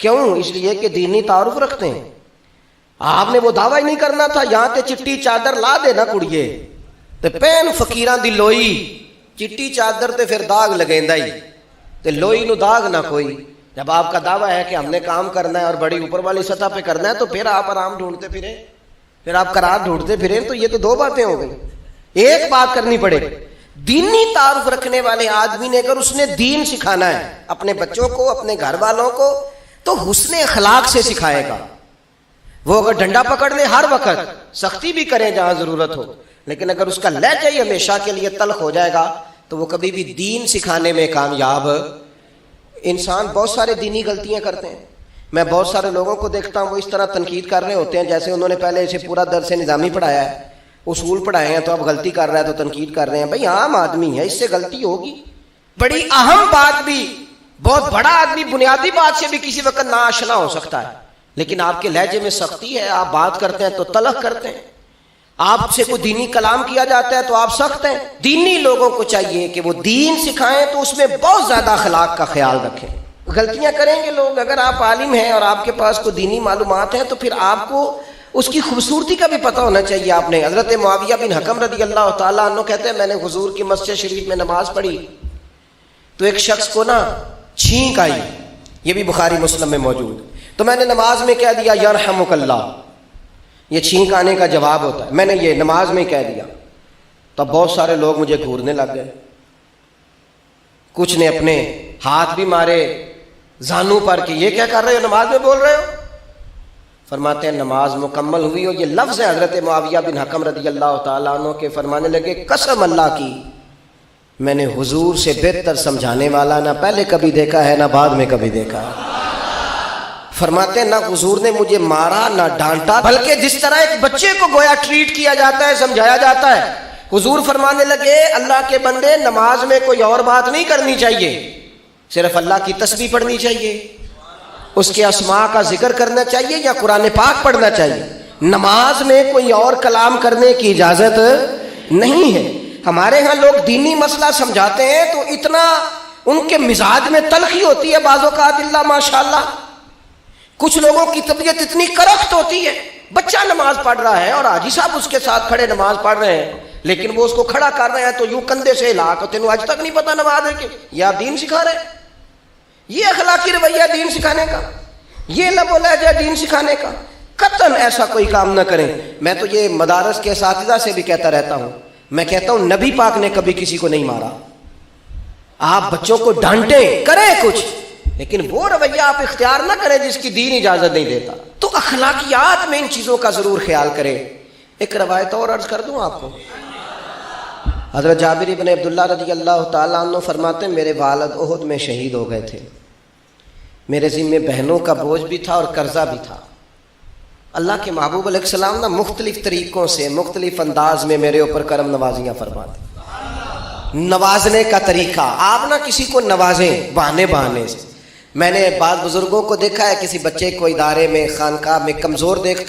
کیوں؟ اس لیے کہ دینی تعارف رکھتے ہیں. آپ نے وہ دعویٰ ہی نہیں کرنا تھا یہاں تے چٹی چادر لا دے نا کڑیے تے پین فقیراں دی لوئی چٹی چادر تے پھر داغ لگیندا ہی تے لوئی نو داغ نہ کوئی. جب آپ کا دعویٰ ہے کہ ہم نے کام کرنا ہے اور بڑی اوپر والی سطح پہ کرنا ہے تو پھر آپ آرام ڈھونڈتے پھریں, پھر آپ قرار ڈھونڈتے پھریں. تو یہ تو دو باتیں ہو گئی. ایک بات کرنی پڑے, دینی تعارف رکھنے والے آدمی نے اگر اس نے دین سکھانا ہے اپنے بچوں کو, اپنے گھر والوں کو, تو حسن اخلاق سے سکھائے گا. وہ اگر ڈنڈا پکڑ لے ہر وقت, سختی بھی کریں جہاں ضرورت ہو, لیکن اگر اس کا لہجہ ہی ہمیشہ کے لیے تلخ ہو جائے گا تو وہ کبھی بھی دین سکھانے میں کامیاب. انسان بہت سارے دینی غلطیاں کرتے ہیں. میں بہت سارے لوگوں کو دیکھتا ہوں وہ اس طرح تنقید کر رہے ہوتے ہیں جیسے انہوں نے پہلے اسے پورا درس نظامی پڑھایا ہے, اصول پڑھائے ہیں, تو اب غلطی کر رہا ہے تو تنقید کر رہے ہیں. بھائی عام آدمی ہے, اس سے غلطی ہوگی. بڑی اہم بات بھی, بہت بڑا آدمی بنیادی بات سے بھی کسی وقت ناآشنا ہو سکتا ہے, لیکن آپ کے لہجے میں سختی ہے, آپ بات کرتے ہیں تو تلخ کرتے ہیں. آپ سے کوئی دینی کلام کیا جاتا ہے تو آپ سخت ہیں. دینی لوگوں کو چاہیے کہ وہ دین سکھائیں تو اس میں بہت زیادہ اخلاق کا خیال رکھیں. غلطیاں کریں گے لوگ. اگر آپ عالم ہیں اور آپ کے پاس کوئی دینی معلومات ہیں تو پھر آپ کو اس کی خوبصورتی کا بھی پتہ ہونا چاہیے. آپ نے حضرت معاویہ بن حکم رضی اللہ تعالیٰ عنہ کہتے ہیں میں نے حضور کی مسجد شریف میں نماز پڑھی تو ایک شخص کو نا چھینک آئی, یہ بھی بخاری مسلم میں موجود. تو میں نے نماز میں کہہ دیا یرحمک اللہ, یہ چھینک آنے کا جواب ہوتا ہے, میں نے یہ نماز میں کہہ دیا. تو بہت سارے لوگ مجھے گھورنے لگ گئے, کچھ نے اپنے ہاتھ بھی مارے زانوں پر کہ یہ کیا کر رہے ہو, نماز میں بول رہے ہو. فرماتے ہیں نماز مکمل ہوئی اور یہ لفظ ہے حضرت معاویہ بن حکم رضی اللہ تعالیٰ عنہ کے, فرمانے لگے قسم اللہ کی میں نے حضور سے بہتر سمجھانے والا نہ پہلے کبھی دیکھا ہے نہ بعد میں کبھی دیکھا ہے. فرماتے ہیں نہ حضور نے مجھے مارا نہ ڈانٹا, بلکہ جس طرح ایک بچے کو گویا ٹریٹ کیا جاتا ہے, سمجھایا جاتا ہے. حضور فرمانے لگے اللہ کے بندے نماز میں کوئی اور بات نہیں کرنی چاہیے, صرف اللہ کی تسبیح پڑھنی چاہیے, اس کے اسماء کا ذکر کرنا چاہیے یا قرآن پاک پڑھنا چاہیے. نماز میں کوئی اور کلام کرنے کی اجازت نہیں ہے. ہمارے ہاں لوگ دینی مسئلہ سمجھاتے ہیں تو اتنا ان کے مزاج میں تلخی ہوتی ہے بعض اوقات, اللہ ماشاءاللہ. کچھ لوگوں کی طبیعت اتنی کرخت ہوتی ہے, بچہ نماز پڑھ رہا ہے اور حاجی صاحب اس کے ساتھ کھڑے نماز پڑھ رہے ہیں, لیکن وہ اس کو کھڑا کر رہے ہیں تو یوں کندھے سے ہلا کے تینوں آج تک نہیں پتا نماز ہے کہ یہ آپ دین سکھا رہے ہیں. یہ اخلاقی رویہ دین سکھانے کا, یہ لب و لہجہ دین سکھانے کا. قطعاً ایسا کوئی کام نہ کریں. میں تو یہ مدارس کے اساتذہ سے بھی کہتا رہتا ہوں, میں کہتا ہوں نبی پاک نے کبھی کسی کو نہیں مارا. آپ بچوں کو ڈانٹیں, کریں کچھ, لیکن وہ رویہ آپ اختیار نہ کریں جس کی دین اجازت نہیں دیتا. تو اخلاقیات میں ان چیزوں کا ضرور خیال کریں. ایک روایت اور عرض کر دوں آپ کو. حضرت جابر بن عبداللہ رضی اللہ تعالیٰ عنہ فرماتے ہیں میرے والد احد میں شہید ہو گئے تھے, میرے ذمے بہنوں کا بوجھ بھی تھا اور قرضہ بھی تھا. اللہ کے محبوب علیہ السلام نا مختلف طریقوں سے مختلف انداز میں میرے اوپر کرم نوازیاں فرماتے. نوازنے کا طریقہ, آپ نہ کسی کو نوازیں بہانے بہانے سے. میں نے بعض بزرگوں کو دیکھا ہے کسی بچے کو ادارے میں خانقاہ میں کمزور دیکھ